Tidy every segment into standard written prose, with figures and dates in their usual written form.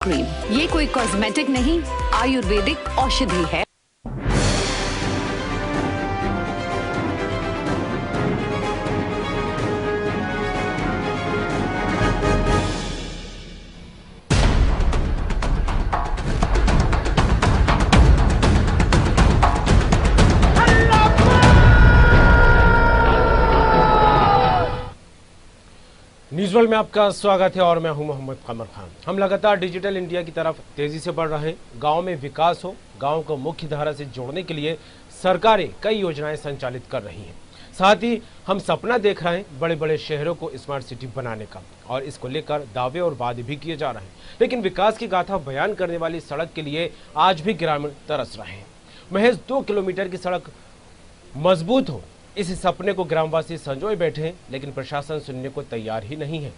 Cream ये कोई cosmetic नहीं, आयुर्वेदिक औषधि है। न्यूज़ वर्ल्ड में आपका स्वागत है और मैं हूं मोहम्मद कमर खान। हम लगातार डिजिटल इंडिया की तरफ तेजी से बढ़ रहे हैं। गांव में विकास हो, गांव को मुख्य धारा से जोड़ने के लिए सरकारें कई योजनाएं संचालित कर रही हैं। साथ ही हम सपना देख रहे हैं बड़े बड़े शहरों को स्मार्ट सिटी बनाने का, और इसको लेकर दावे और वादे भी किए जा रहे हैं। लेकिन विकास की गाथा बयान करने वाली सड़क के लिए आज भी ग्रामीण तरस रहे हैं। महज 2 किलोमीटर की सड़क मजबूत हो, इस सपने को ग्रामवासी संजोए बैठे हैं, लेकिन प्रशासन सुनने को तैयार ही नहीं है।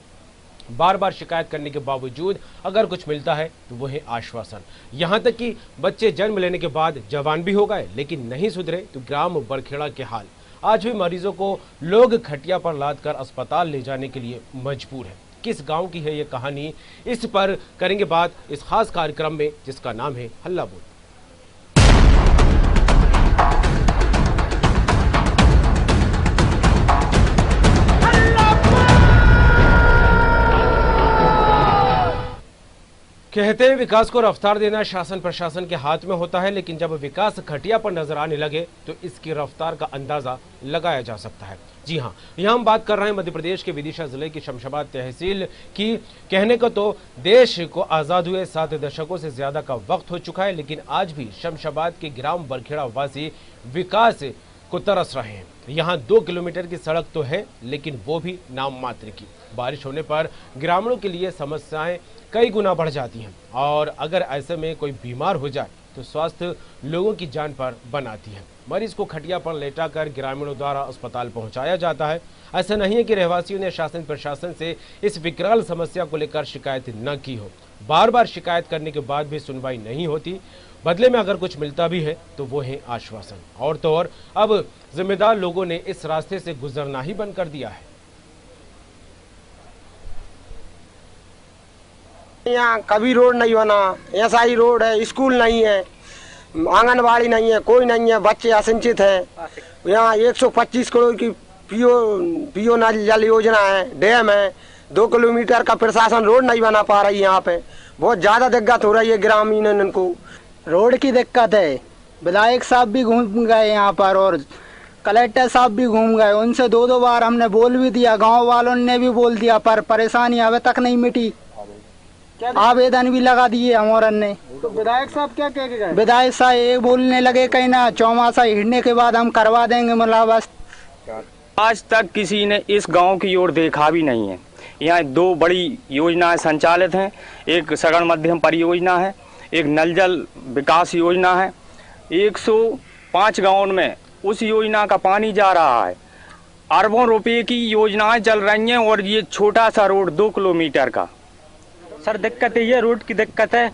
बार बार शिकायत करने के बावजूद अगर कुछ मिलता है तो वो है आश्वासन। यहाँ तक कि बच्चे जन्म लेने के बाद जवान भी हो गए, लेकिन नहीं सुधरे तो ग्राम बरखेड़ा के हाल। आज भी मरीजों को लोग खटिया पर लाद कर अस्पताल ले जाने के लिए मजबूर है। किस गाँव की है ये कहानी, इस पर करेंगे बात इस खास कार्यक्रम में, जिसका नाम है हल्ला बोल। कहते हैं विकास को रफ्तार देना शासन प्रशासन के हाथ में होता है, लेकिन जब विकास खटिया पर नजर आने लगे तो इसकी रफ्तार का अंदाजा लगाया जा सकता है। जी हां, यहां हम बात कर रहे हैं मध्य प्रदेश के विदिशा जिले की शमशाबाद तहसील की। कहने को तो देश को आजाद हुए 7 दशकों से ज्यादा का वक्त हो चुका है, लेकिन आज भी शमशाबाद के ग्राम बरखेड़ा वासी विकास को तरस रहे हैं। यहाँ 2 किलोमीटर की सड़क तो है, लेकिन वो भी नाम मात्र की। बारिश होने पर ग्रामीणों के लिए समस्याएं कई गुना बढ़ जाती हैं, और अगर ऐसे में कोई बीमार हो जाए तो स्वास्थ्य लोगों की जान पर बनाती है। मरीज को खटिया पर लेटाकर ग्रामीणों द्वारा अस्पताल पहुंचाया जाता है। ऐसा नहीं है कि रहवासियों ने शासन प्रशासन से इस विकराल समस्या को लेकर शिकायत न की हो। बार बार शिकायत करने के बाद भी सुनवाई नहीं होती। बदले में अगर कुछ मिलता भी है तो वो है आश्वासन। और तो और अब जिम्मेदार लोगों ने इस रास्ते से गुजरना ही बंद कर दिया है। यहाँ कभी रोड नहीं बना, ऐसा ही रोड है, स्कूल नहीं है, आंगनबाड़ी नहीं है, कोई नहीं है, बच्चे असिंचित हैं। यहाँ 125 करोड़ की पीओ नल जल योजना है, डैम है, 2 किलोमीटर का प्रशासन रोड नहीं बना पा रही। यहाँ पे बहुत ज्यादा दिक्कत हो रही है ग्रामीण को। रोड की दिक्कत है। विधायक साहब भी घूम गए यहाँ पर और कलेक्टर साहब भी घूम गए। उनसे 2 बार हमने बोल भी दिया, गांव वालों ने भी बोल दिया, पर परेशानी अभी तक नहीं मिटी। आवेदन भी लगा दिए हमारे ने। तो विधायक साहब क्या कह के गए? विधायक साहब एक बोलने लगे कहीं ना चौमासा हिड़ने के बाद हम करवा देंगे, मतलब बस। आज तक किसी ने इस गांव की ओर देखा भी नहीं है। यहाँ 2 बड़ी योजनाएं संचालित हैं। एक सघन मध्यम परियोजना है, एक नल जल विकास योजना है। 105 गाँव में उस योजना का पानी जा रहा है। अरबों रुपए की योजनाएं चल रही हैं, और ये छोटा सा रोड 2 किलोमीटर का। सर दिक्कत ये रोड की दिक्कत है।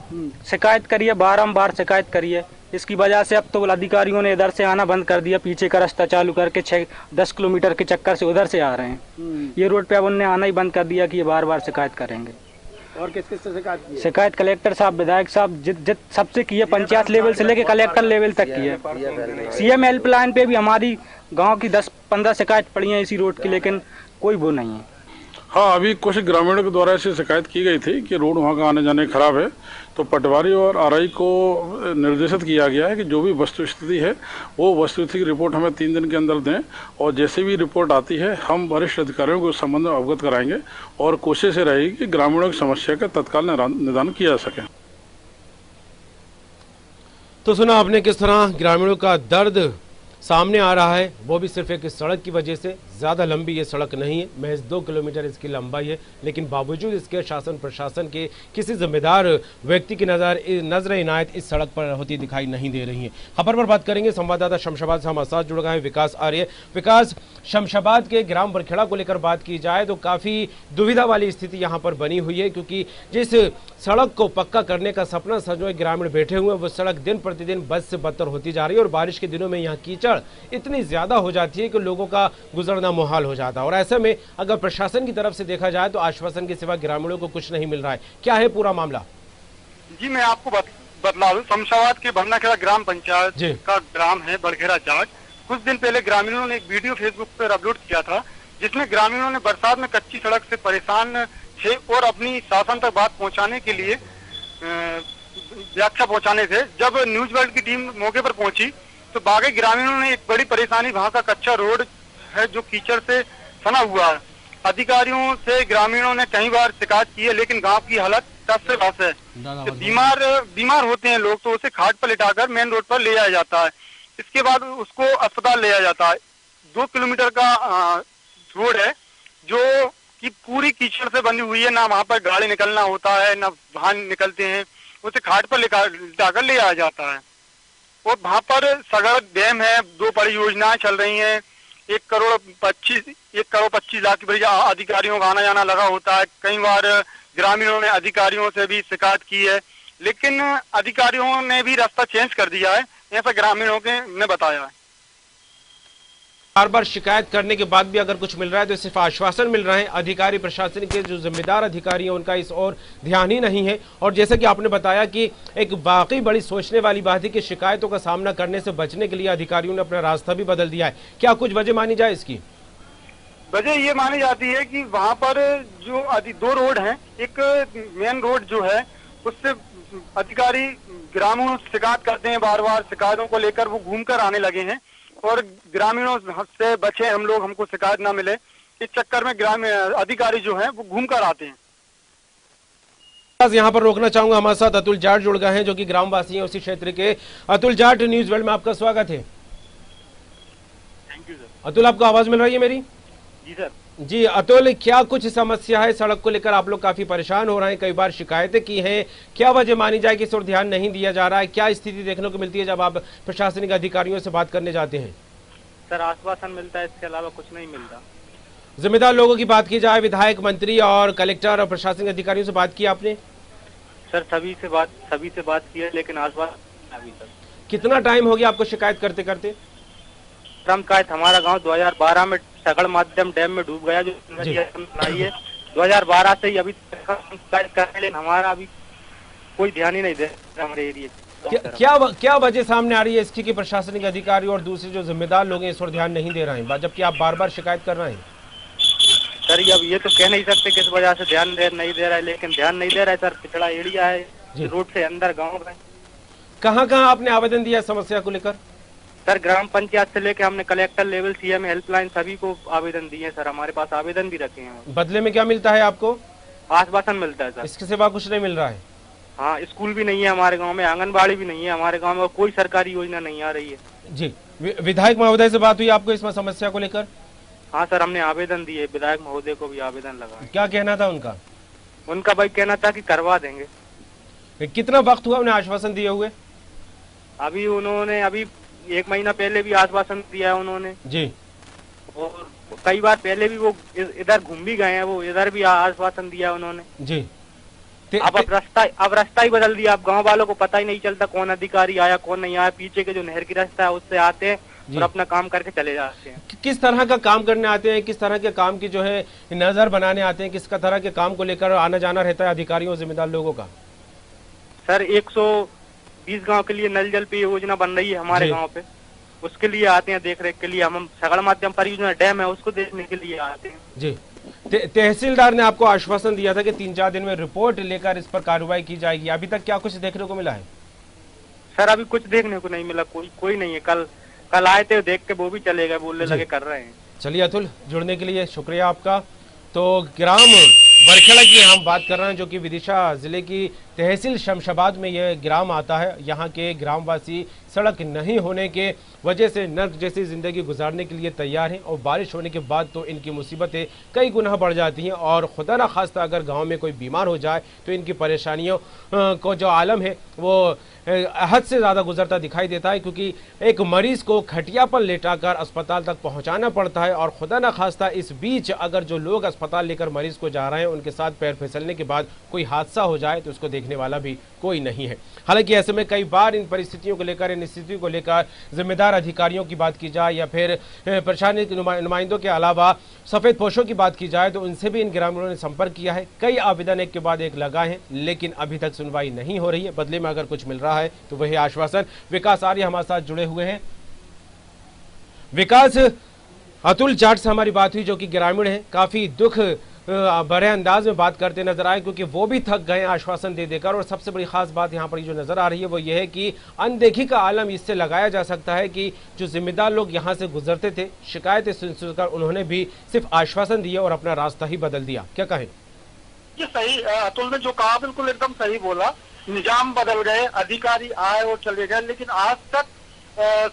शिकायत करिए, बारंबार शिकायत करिए। इसकी वजह से अब तो अधिकारियों ने इधर से आना बंद कर दिया, पीछे का रास्ता चालू करके 6-10 किलोमीटर के चक्कर से उधर से आ रहे हैं। ये रोड पे अब उन्होंने आना ही बंद कर दिया कि ये बार बार शिकायत करेंगे। और किस किस से शिकायत की है? शिकायत कलेक्टर साहब, विधायक साहब, जित सबसे की है। पंचायत लेवल से लेके कलेक्टर लेवल तक की है। सीएम हेल्पलाइन पे भी हमारी गाँव की 10-15 शिकायत पड़ी है इसी रोड की, लेकिन कोई वो नहीं है। हाँ, अभी कुछ ग्रामीणों के द्वारा ऐसी शिकायत की गई थी कि रोड वहाँ का आने जाने खराब है। तो पटवारी और आरआई को निर्देशित किया गया है कि जो भी वस्तु स्थिति है वो वस्तु स्थिति की रिपोर्ट हमें 3 दिन के अंदर दें, और जैसे भी रिपोर्ट आती है हम वरिष्ठ अधिकारियों को उस संबंध में अवगत कराएंगे, और कोशिश ये रहेगी कि ग्रामीणों की समस्या का तत्काल निदान किया जा सके। तो सुना आपने किस तरह ग्रामीणों का दर्द सामने आ रहा है, वो भी सिर्फ एक सड़क की वजह से। ज़्यादा लंबी ये सड़क नहीं है, महज 2 किलोमीटर इसकी लंबाई है, लेकिन बावजूद इसके शासन प्रशासन के किसी जिम्मेदार व्यक्ति की नजर इनायत इस सड़क पर होती दिखाई नहीं दे रही है। खबर पर बात करेंगे संवाददाता शमशाबाद से हमारे साथ जुड़ गए हैं विकास आर्य। विकास, शमशाबाद के ग्राम बरखेड़ा को लेकर बात की जाए तो काफ़ी दुविधा वाली स्थिति यहाँ पर बनी हुई है, क्योंकि जिस सड़क को पक्का करने का सपना संजोए ग्रामीण बैठे हुए हैं, वो सड़क दिन प्रतिदिन बद से बदतर होती जा रही है, और बारिश के दिनों में यहाँ कीचड़ इतनी ज़्यादा हो जाती है कि लोगों का गुजरना मुहाल हो जाता है। और ऐसे में अगर प्रशासन की तरफ से देखा जाए तो आश्वासन के सिवा ग्रामीणों को कुछ नहीं मिल रहा है। क्या है पूरा मामला? जी मैं आपको बतला दूं, शमशाबाद के भरनाखेड़ा ग्राम पंचायत जी। का ग्राम है बड़खेड़ा जाट। कुछ दिन पहले ग्रामीणों ने एक वीडियो फेसबुक पर अपलोड किया था, जिसमें ग्रामीणों ने बरसात में कच्ची सड़क से परेशान थे और अपनी शासन तक बात पहुंचाने के लिए व्याख्या पहुंचाने थे। जब न्यूज वर्ल्ड की टीम मौके पर पहुंची तो बाकी ग्रामीणों ने एक बड़ी परेशानी, वहां का कच्चा रोड है जो कीचड़ से सना हुआ है। अधिकारियों से ग्रामीणों ने कई बार शिकायत की है, लेकिन गांव की हालत टस से बस है। तो बीमार होते हैं लोग तो उसे खाट पर लिटाकर मेन रोड पर ले जाया जाता है। इसके बाद उसको अस्पताल ले जाया जाता है। 2 किलोमीटर का रोड है जो कि पूरी कीचड़ से बनी हुई है, ना वहां पर गाड़ी निकलना होता है ना वाहन निकलते हैं, उसे खाट पर लिटाकर ले जाया जाता है। और वहां पर सगड़ डैम है, 2 बड़ी योजनाएं चल रही हैं। 1 करोड़ 25 लाख की अधिकारियों का आना जाना लगा होता है। कई बार ग्रामीणों ने अधिकारियों से भी शिकायत की है, लेकिन अधिकारियों ने भी रास्ता चेंज कर दिया है, ऐसा ग्रामीणों ने बताया है। बार बार शिकायत करने के बाद भी अगर कुछ मिल रहा है तो सिर्फ आश्वासन मिल रहा है। अधिकारी प्रशासन के जो जिम्मेदार अधिकारी हैं उनका इस ओर ध्यान ही नहीं है। और जैसे कि आपने बताया कि एक वाकई बड़ी सोचने वाली बात है कि शिकायतों का सामना करने से बचने के लिए अधिकारियों ने अपना रास्ता भी बदल दिया है। क्या कुछ वजह मानी जाए इसकी? वजह ये मानी जाती है कि वहां पर जो 2 रोड हैं, एक मेन रोड जो है उससे अधिकारी ग्रामीणों से शिकायत करते हैं, बार बार शिकायतों को लेकर वो घूमकर आने लगे हैं और ग्रामीणों से बचे हम लोग, हमको शिकायत ना मिले, इस चक्कर में ग्रामीण अधिकारी जो हैं वो घूमकर आते हैं। यहाँ पर रोकना चाहूंगा, हमारे साथ अतुल जाट जुड़ गए हैं जो कि ग्रामवासी हैं उसी क्षेत्र के। अतुल जाट, न्यूज वर्ल्ड में आपका स्वागत है। Thank you sir. अतुल, आपको आवाज मिल रही है मेरी? जी सर। जी अतुल, क्या कुछ समस्या है सड़क को लेकर? आप लोग काफी परेशान हो रहे हैं, कई बार शिकायतें की हैं। क्या वजह मानी जाए कि इस ओर ध्यान नहीं दिया जा रहा है? क्या स्थिति देखने को मिलती है जब आप प्रशासनिक अधिकारियों से बात करने जाते हैं? सर आश्वासन मिलता है, इसके अलावा कुछ नहीं मिलता। जिम्मेदार लोगों की बात की जाए, विधायक, मंत्री और कलेक्टर और प्रशासनिक अधिकारियों से बात की आपने? सर सभी से बात की है, लेकिन आश्वासन अभी तक। कितना टाइम हो गया आपको शिकायत करते करते? शिकायत हमारा गांव 2012 में सगड़ माध्यम डैम में डूब गया, जो बनाई है 2012 से ही अभी तक शिकायत कर रहे, लेकिन हमारा अभी कोई ध्यान ही नहीं दे रहा हमारे एरिया। क्या वजह सामने आ रही है इसकी कि प्रशासनिक अधिकारी और दूसरे जो जिम्मेदार लोग हैं इस पर ध्यान नहीं दे रहे हैं, जबकि आप बार बार शिकायत कर रहे हैं? सर अब ये तो कह नहीं सकते किस वजह से ध्यान नहीं दे रहा है, लेकिन ध्यान नहीं दे रहा है सर। पिछड़ा एरिया है, रोड से अंदर गाँव है। कहाँ आपने आवेदन दिया समस्या को लेकर? सर ग्राम पंचायत से लेकर हमने कलेक्टर लेवल, सीएम हेल्पलाइन सभी को आवेदन दिए सर। हमारे पास आवेदन भी रखे हैं। बदले में क्या मिलता है आपको? आश्वासन मिलता है सर। इसके सिवा कुछ नहीं मिल रहा है? हाँ, स्कूल भी नहीं है हमारे गांव में, आंगनबाड़ी भी नहीं है हमारे गांव में, और कोई सरकारी योजना नहीं आ रही है। जी, विधायक महोदय से बात हुई आपको इस समस्या को लेकर? हाँ सर, हमने आवेदन दिए, विधायक महोदय को भी आवेदन लगा। क्या कहना था उनका? उनका भाई कहना था कि करवा देंगे। कितना वक्त हुआ उन्हें आश्वासन दिए हुए? अभी उन्होंने 1 महीना पहले भी आश्वासन दिया है उन्होंने जी, और कई बार पहले भी वो इधर घूम भी गए हैं, वो इधर भी आश्वासन दिया उन्होंने जी। अब रास्ता ही बदल दिया। अब गांव वालों को पता ही नहीं चलता कौन अधिकारी आया कौन नहीं आया। पीछे के जो नहर की रास्ता है उससे आते हैं और अपना काम करके चले जाते हैं। किस तरह का काम करने आते हैं, किस तरह के काम की जो है नजर बनाने आते हैं, किस तरह के काम को लेकर आना जाना रहता है अधिकारियों और जिम्मेदार लोगों का? सर 120 गांव के लिए नल जल पे योजना बन रही है हमारे गांव पे, उसके लिए आते हैं देख रेख के लिए। हम सगड़ माध्यम परियोजना डैम है उसको देखने के लिए आते हैं। जी, तहसीलदार ने आपको आश्वासन दिया था कि 3-4 दिन में रिपोर्ट लेकर इस पर कार्रवाई की जाएगी। अभी तक क्या कुछ देखने को मिला है? सर अभी कुछ देखने को नहीं मिला, कोई नहीं है। कल आए थे, देख के वो भी चले गए, बोलने लगे कर रहे हैं। चलिए अतुल, जुड़ने के लिए शुक्रिया आपका। तो ग्राम बड़खेड़ा की हम बात कर रहे हैं जो कि विदिशा जिले की तहसील शमशाबाद में यह ग्राम आता है। यहाँ के ग्रामवासी सड़क नहीं होने के वजह से नर्क जैसी ज़िंदगी गुजारने के लिए तैयार हैं और बारिश होने के बाद तो इनकी मुसीबतें कई गुना बढ़ जाती हैं और खुदा न खास्ता अगर गांव में कोई बीमार हो जाए तो इनकी परेशानियों को जो आलम है वो हद से ज़्यादा गुजरता दिखाई देता है, क्योंकि एक मरीज़ को खटिया पर लेटाकर अस्पताल तक पहुंचाना पड़ता है और खुदा न खास्ता इस बीच अगर जो लोग अस्पताल लेकर मरीज़ को जा रहे हैं उनके साथ पैर फिसलने के बाद कोई हादसा हो जाए तो उसको देखने देखने वाला भी कोई नहीं है। हालांकि ऐसे में कई बार इन परिस्थितियों को लेकर, इन स्थितियों को लेकर जिम्मेदार अधिकारियों की बात की जाए या फिर प्रशासनिक नुमाइंदों के अलावा सफेद पोशों की बात की जाए तो उनसे भी इन ग्रामीणों ने संपर्क किया है। कई आवेदन एक के बाद एक लगाए हैं, लेकिन अभी तक सुनवाई नहीं हो रही है। बदले में अगर कुछ मिल रहा है तो वही आश्वासन। विकास आर्य हमारे साथ जुड़े हुए हैं। विकास, अतुल जाट से हमारी बात हुई जो कि ग्रामीण हैं, काफी दुख बड़े अंदाज में बात करते नजर आए क्योंकि वो भी थक गए आश्वासन दे देकर। और सबसे बड़ी खास बात यहाँ पर जो नजर आ रही है वो ये है कि अनदेखी का आलम इससे लगाया जा सकता है कि जो जिम्मेदार लोग यहाँ से गुजरते थे, शिकायतें सुनकर उन्होंने भी सिर्फ आश्वासन दिए और अपना रास्ता ही बदल दिया। क्या कहें? ये सही, अतुल ने जो कहा बिल्कुल एकदम सही बोला। निजाम बदल गए, अधिकारी आए और चले गए, लेकिन आज तक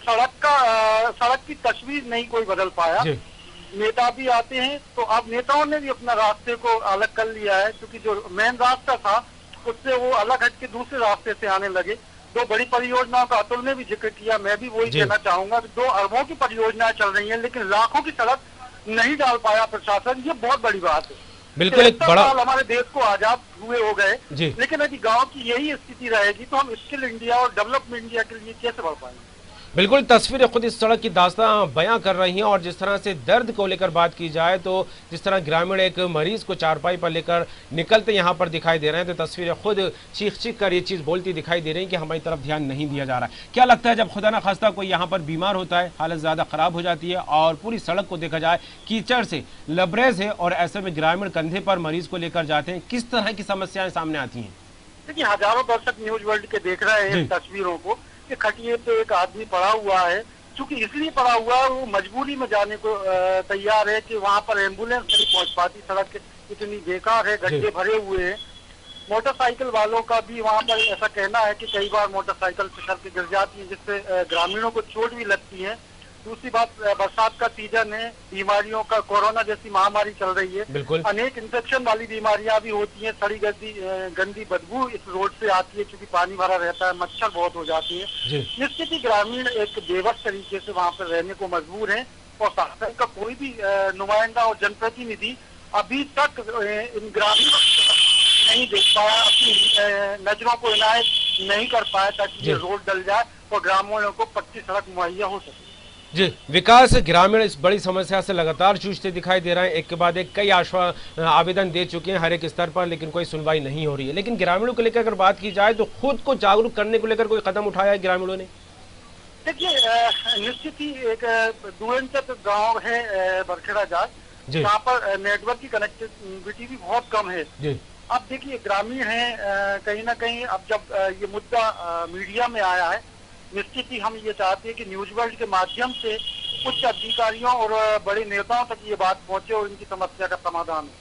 सड़क की तस्वीर नहीं कोई बदल पाया। नेता भी आते हैं तो अब नेताओं ने भी अपना रास्ते को अलग कर लिया है, क्योंकि जो मेन रास्ता था उससे वो अलग हट के दूसरे रास्ते से आने लगे। दो बड़ी परियोजनाओं का अतुल ने भी जिक्र किया, मैं भी वही कहना चाहूंगा कि 2 अरबों की परियोजनाएं चल रही हैं, लेकिन लाखों की सड़क नहीं डाल पाया प्रशासन। ये बहुत बड़ी बात है। बिल्कुल एक बड़ा हमारे देश को आजाद हुए हो गए, लेकिन यदि गांव की यही स्थिति रहेगी तो हम स्किल इंडिया और डेवलपमेंट इंडिया के लिए कैसे बढ़ पाएंगे? बिल्कुल, तस्वीरें खुद इस सड़क की दास्तां बयां कर रही हैं। और जिस तरह से दर्द को लेकर बात की जाए तो जिस तरह ग्रामीण एक मरीज को चारपाई पर लेकर निकलते यहाँ पर दिखाई दे रहे हैं, तो तस्वीरें खुद चीख चीख कर ये चीज़ बोलती दिखाई दे रही है कि हमारी तरफ ध्यान नहीं दिया जा रहा है। क्या लगता है जब खुदा ना खास्ता कोई यहाँ पर बीमार होता है, हालत ज़्यादा ख़राब हो जाती है और पूरी सड़क को देखा जाए कीचड़ से लबरेज है और ऐसे में ग्रामीण कंधे पर मरीज को लेकर जाते हैं, किस तरह की समस्याएं सामने आती हैं? देखिए, हजारों दर्शक न्यूज वर्ल्ड के देख रहे हैं तस्वीरों को कि खटिए पे एक आदमी पड़ा हुआ है। चूंकि इसलिए पड़ा हुआ है, वो मजबूरी में जाने को तैयार है कि वहां पर एम्बुलेंस नहीं पहुंच पाती, सड़क इतनी बेकार है, गड्ढे भरे हुए हैं। मोटरसाइकिल वालों का भी वहां पर ऐसा कहना है कि कई बार मोटरसाइकिल फिसल के गिर जाती है, जिससे ग्रामीणों को चोट भी लगती है। दूसरी बात, बरसात का सीजन है, बीमारियों का, कोरोना जैसी महामारी चल रही है, अनेक इन्फेक्शन वाली बीमारियां भी होती हैं। सड़ी गंदी बदबू इस रोड से आती है, क्योंकि पानी भरा रहता है, मच्छर बहुत हो जाती है। निश्चित ही ग्रामीण एक बेबस तरीके से वहां पर रहने को मजबूर है और शासन का कोई भी नुमाइंदा और जनप्रतिनिधि अभी तक इन ग्रामीणों नहीं देख पाया, अपनी नजरों को इनायत नहीं कर पाया ताकि ये रोड डल जाए और ग्रामीणों को पक्की सड़क मुहैया हो सके। जी विकास, ग्रामीण इस बड़ी समस्या से लगातार जूझते दिखाई दे रहे हैं। एक के बाद एक कई आवेदन दे चुके हैं हर एक स्तर पर, लेकिन कोई सुनवाई नहीं हो रही है। लेकिन ग्रामीणों को लेकर अगर बात की जाए तो खुद को जागरूक करने को लेकर कोई कदम उठाया है ग्रामीणों ने? देखिए, निश्चित ही एक दुएंचत गाँव है बरखेड़ा जाट, जहाँ पर नेटवर्क की कनेक्टिविटी भी बहुत कम है। अब देखिए, ग्रामीण है कहीं ना कहीं, अब जब ये मुद्दा मीडिया में आया है, निश्चित ही हम ये चाहते हैं कि न्यूज वर्ल्ड के माध्यम से उच्च अधिकारियों और बड़े नेताओं तक ये बात पहुंचे और इनकी समस्या का समाधान हो।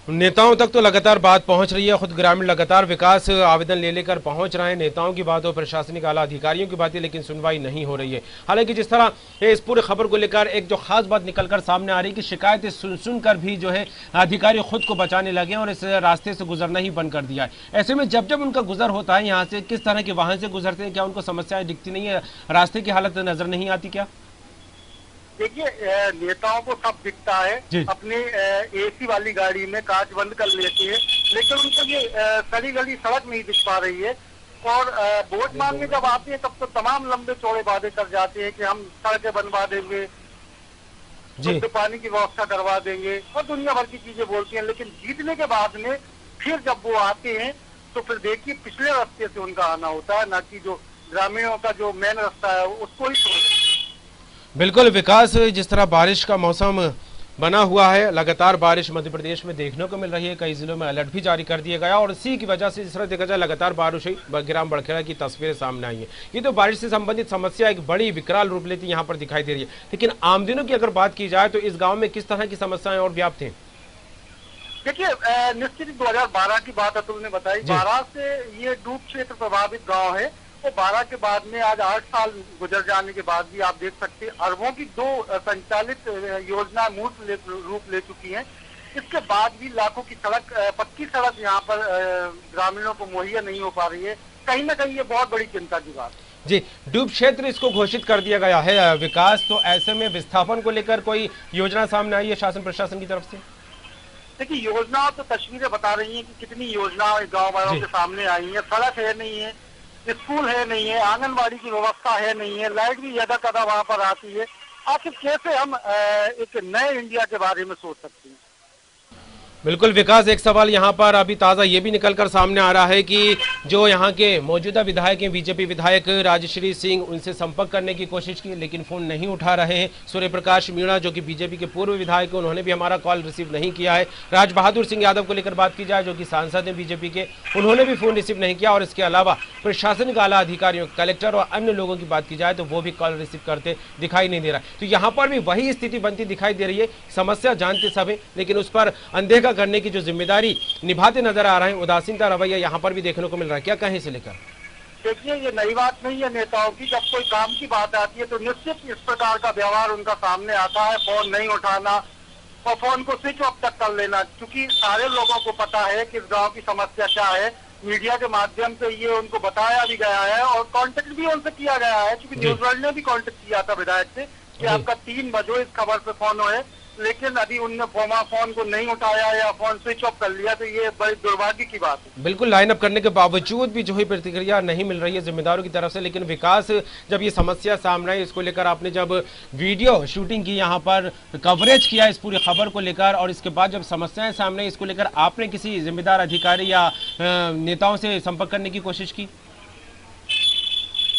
नेताओं तक तो लगातार बात पहुंच रही है, खुद ग्रामीण लगातार विकास आवेदन ले लेकर पहुंच रहे हैं। नेताओं की बात हो, प्रशासनिक आला अधिकारियों की बात है, लेकिन सुनवाई नहीं हो रही है। हालांकि जिस तरह इस पूरी खबर को लेकर एक जो खास बात निकलकर सामने आ रही है कि शिकायतें सुन कर भी जो है अधिकारी खुद को बचाने लगे और इस रास्ते से गुजरना ही बंद कर दिया है। ऐसे में जब जब उनका गुजर होता है यहाँ से, किस तरह के वाहन से गुजरते हैं, क्या उनको समस्याएं दिखती नहीं है, रास्ते की हालत नजर नहीं आती क्या? देखिए, नेताओं को सब दिखता है, अपने एसी वाली गाड़ी में कांच बंद कर लेते हैं, लेकिन उनको ये सड़ी गली सड़क नहीं दिख पा रही है। और वोट मांगने जब आते हैं तब तो तमाम लंबे चौड़े वादे कर जाते हैं कि हम सड़कें बनवा देंगे, शुद्ध पानी की व्यवस्था करवा देंगे और दुनिया भर की चीजें बोलती हैं। लेकिन जीतने के बाद में फिर जब वो आते हैं तो फिर देखिए पिछले रास्ते से उनका आना होता है, ना कि जो ग्रामीणों का जो मेन रास्ता है उसको ही छोड़। बिल्कुल विकास, जिस तरह बारिश का मौसम बना हुआ है, लगातार बारिश मध्य प्रदेश में देखने को मिल रही है, कई जिलों में अलर्ट भी जारी कर दिया गया और इसी की वजह से जिस तरह देखा जाए लगातार बारिश हुई, ग्राम बड़खेड़ा की तस्वीरें सामने आई है। ये तो बारिश से संबंधित समस्या एक बड़ी विकराल रूप लेती यहाँ पर दिखाई दे रही है। लेकिन आम दिनों की अगर बात की जाए तो इस गाँव में किस तरह की समस्याएं और व्याप्त हैं? देखिए, निश्चित 2012 की बात अतुल ने बताई, 12 से ये डूब क्षेत्र प्रभावित गाँव है। तो 12 के बाद में आज 8 साल गुजर जाने के बाद भी आप देख सकते हैं अरबों की 2 संचालित योजना मूर्त रूप ले चुकी हैं। इसके बाद भी लाखों की सड़क, पक्की सड़क यहाँ पर ग्रामीणों को मुहैया नहीं हो पा रही है। कहीं ना कहीं ये बहुत बड़ी चिंता की बात है। जी, डूब क्षेत्र इसको घोषित कर दिया गया है विकास, तो ऐसे में विस्थापन को लेकर कोई योजना सामने आई है शासन प्रशासन की तरफ से? देखिए योजनाओं तो तस्वीरें बता रही हैं कि कितनी योजनाएं गांव वालों के सामने आई हैं। सड़क है नहीं है, स्कूल है नहीं है, आंगनबाड़ी की व्यवस्था है नहीं है, लाइट भी यदा कदा वहां पर आती है। आखिर कैसे हम एक नए इंडिया के बारे में सोच सकते हैं? बिल्कुल विकास, एक सवाल यहाँ पर अभी ताज़ा ये भी निकलकर सामने आ रहा है कि जो यहाँ के मौजूदा विधायक हैं, बीजेपी विधायक राजश्री सिंह, उनसे संपर्क करने की कोशिश की लेकिन फ़ोन नहीं उठा रहे हैं। सूर्य प्रकाश मीणा जो कि बीजेपी के पूर्व विधायक हैं, उन्होंने भी हमारा कॉल रिसीव नहीं किया है। राज बहादुर सिंह यादव को लेकर बात की जाए जो कि सांसद हैं बीजेपी के, उन्होंने भी फ़ोन रिसीव नहीं किया। और इसके अलावा प्रशासनिक आला अधिकारियों, कलेक्टर और अन्य लोगों की बात की जाए तो वो भी कॉल रिसीव करते दिखाई नहीं दे रहा है। तो यहाँ पर भी वही स्थिति बनती दिखाई दे रही है। समस्या जानते सब हैं लेकिन उस पर अनदेखा करने की जो जिम्मेदारी निभाते नजर आ रहे हैं, उदासीनता रवैया यहाँ पर भी देखने को मिल रहा है। क्या कहें इसे लेकर? देखिए ये नई बात नहीं है नेताओं की, जब कोई काम की बात आती है तो निश्चित इस प्रकार का व्यवहार उनका सामने आता है। फोन नहीं उठाना और फोन को स्विच ऑफ तक कर लेना, क्योंकि सारे लोगों को पता है कि इस गांव की समस्या क्या है। मीडिया के माध्यम से ये उनको बताया भी गया है और कांटेक्ट भी उनसे किया गया है, क्योंकि न्यूज वर्ल्ड ने भी कांटेक्ट किया था विधायक से कि आपका 3 बजे इस खबर पे फोन होए, लेकिन अभी उनने फोन को नहीं उठाया या फोन स्विच ऑफ कर लिया। तो ये बड़ी दुर्भाग्य की बात है। बिल्कुल, लाइन अप करने के बावजूद भी जो है प्रतिक्रिया नहीं मिल रही है जिम्मेदारों की तरफ से। लेकिन विकास, जब ये समस्या सामने आई, इसको लेकर आपने जब वीडियो शूटिंग की, यहाँ पर कवरेज किया इस पूरी खबर को लेकर, और इसके बाद जब समस्याएं सामने इसको लेकर आपने किसी जिम्मेदार अधिकारी या नेताओं से संपर्क करने की कोशिश की?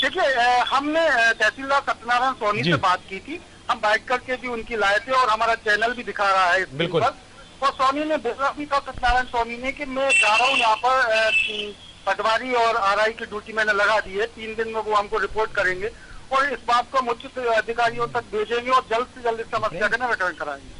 देखिए हमने तहसीलदार सत्यनारायण सोनी से बात की थी, हम बैठ करके भी उनकी लाए थे और हमारा चैनल भी दिखा रहा है बिल्कुल। और सोनी ने बोला भी था, सत्यनारायण सोनी ने, कि मैं जा रहा हूँ यहाँ पर पटवारी और आरआई की ड्यूटी मैंने लगा दी है, 3 दिन में वो हमको रिपोर्ट करेंगे और इस बात को हम उच्च अधिकारियों तक भेजेंगे और जल्द से जल्द इस समस्या का निराकरण कराएंगे।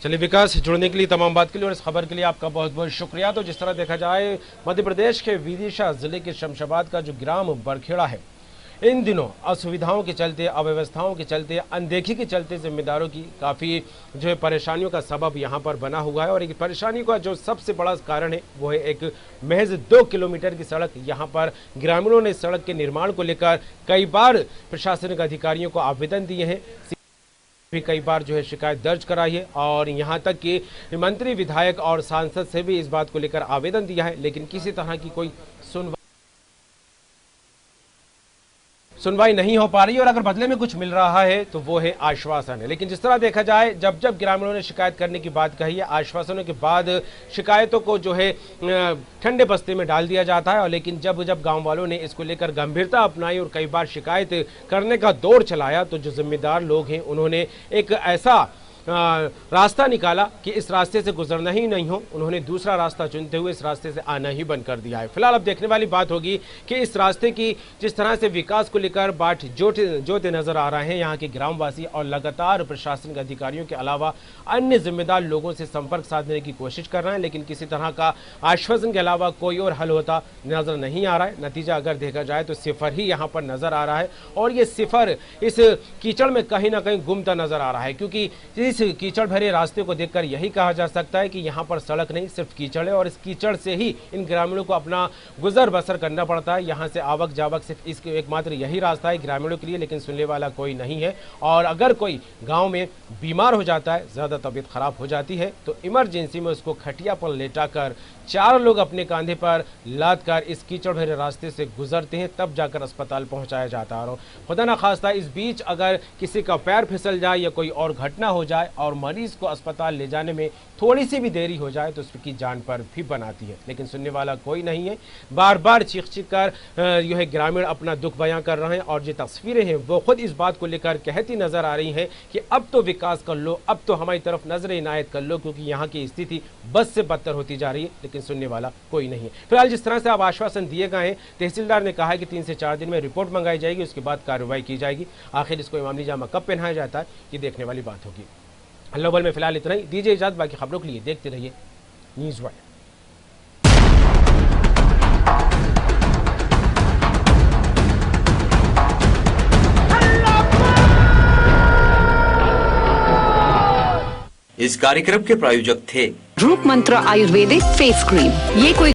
चलिए विकास, जुड़ने के लिए, तमाम बात के लिए और इस खबर के लिए आपका बहुत बहुत शुक्रिया। तो जिस तरह देखा जाए, मध्य प्रदेश के विदिशा जिले के शमशाबाद का जो ग्राम बरखेड़ा है, इन दिनों असुविधाओं के चलते, अव्यवस्थाओं के चलते, अनदेखी के चलते जिम्मेदारों की काफ़ी जो है परेशानियों का सबब यहाँ पर बना हुआ है। और एक परेशानी का जो सबसे बड़ा कारण है वो है एक महज 2 किलोमीटर की सड़क। यहाँ पर ग्रामीणों ने सड़क के निर्माण को लेकर कई बार प्रशासनिक अधिकारियों को आवेदन दिए हैं, भी कई बार जो है शिकायत दर्ज कराई है और यहाँ तक कि मंत्री, विधायक और सांसद से भी इस बात को लेकर आवेदन दिया है, लेकिन किसी तरह की कोई सुनवाई नहीं हो पा रही है। और अगर बदले में कुछ मिल रहा है तो वो है आश्वासन है। लेकिन जिस तरह देखा जाए, जब जब ग्रामीणों ने शिकायत करने की बात कही है, आश्वासनों के बाद शिकायतों को जो है ठंडे बस्ते में डाल दिया जाता है। और लेकिन जब जब गांव वालों ने इसको लेकर गंभीरता अपनाई और कई बार शिकायत करने का दौर चलाया, तो जो जिम्मेदार लोग हैं उन्होंने एक ऐसा रास्ता निकाला कि इस रास्ते से गुजरना ही नहीं हो, उन्होंने दूसरा रास्ता चुनते हुए इस रास्ते से आना ही बंद कर दिया है। फिलहाल अब देखने वाली बात होगी कि इस रास्ते की जिस तरह से विकास को लेकर बाट जोते नजर आ रहे हैं यहाँ के ग्रामवासी, और लगातार प्रशासनिक अधिकारियों के अलावा अन्य जिम्मेदार लोगों से संपर्क साधने की कोशिश कर रहे हैं, लेकिन किसी तरह का आश्वासन के अलावा कोई और हल होता नजर नहीं आ रहा है। नतीजा अगर देखा जाए तो सिफर ही यहाँ पर नजर आ रहा है और ये सिफर इस कीचड़ में कहीं ना कहीं गुमता नजर आ रहा है, क्योंकि इस कीचड़ भरे रास्ते को देखकर यही कहा जा सकता है कि यहाँ पर सड़क नहीं, सिर्फ कीचड़ है। और इस कीचड़ से ही इन ग्रामीणों को अपना गुजर बसर करना पड़ता है। यहाँ से आवक जावक सिर्फ इसके एकमात्र यही रास्ता है ग्रामीणों के लिए, लेकिन सुनने वाला कोई नहीं है। और अगर कोई गांव में बीमार हो जाता है, ज़्यादा तबीयत खराब हो जाती है, तो इमरजेंसी में उसको खटिया पर लेटाकर 4 लोग अपने कंधे पर लाद कर इस कीचड़ भरे रास्ते से गुजरते हैं, तब जाकर अस्पताल पहुंचाया जाता है। और खुदा ना खास्ता इस बीच अगर किसी का पैर फिसल जाए या कोई और घटना हो जाए और मरीज को अस्पताल ले जाने में थोड़ी सी भी देरी हो जाए तो उसकी जान पर भी बनाती है, लेकिन सुनने वाला कोई नहीं है। बार बार चीख कर जो है ग्रामीण अपना दुख बयां कर रहे हैं और जो तस्वीरें हैं वो खुद इस बात को लेकर कहती नजर आ रही हैं कि अब तो विकास कर लो, अब तो हमारी तरफ नजर इनायत कर लो, क्योंकि यहाँ की स्थिति बस से बदतर होती जा रही है, लेकिन सुनने वाला कोई नहीं है। फिलहाल जिस तरह से अब आश्वासन दिए गए हैं, तहसीलदार ने कहा है कि 3 से 4 दिन में रिपोर्ट मंगाई जाएगी, उसके बाद कार्रवाई की जाएगी। आखिर इसको इमामली जामा कब पहनाया जाता है, ये देखने वाली बात होगी। ग्लोबल में फिलहाल इतना ही, दीजिए इजाजत, बाकी खबरों के लिए देखते रहिए न्यूज़ वर्ल्ड। इस कार्यक्रम के प्रायोजक थे रूप मंत्र आयुर्वेदिक फेस क्रीम। ये कोई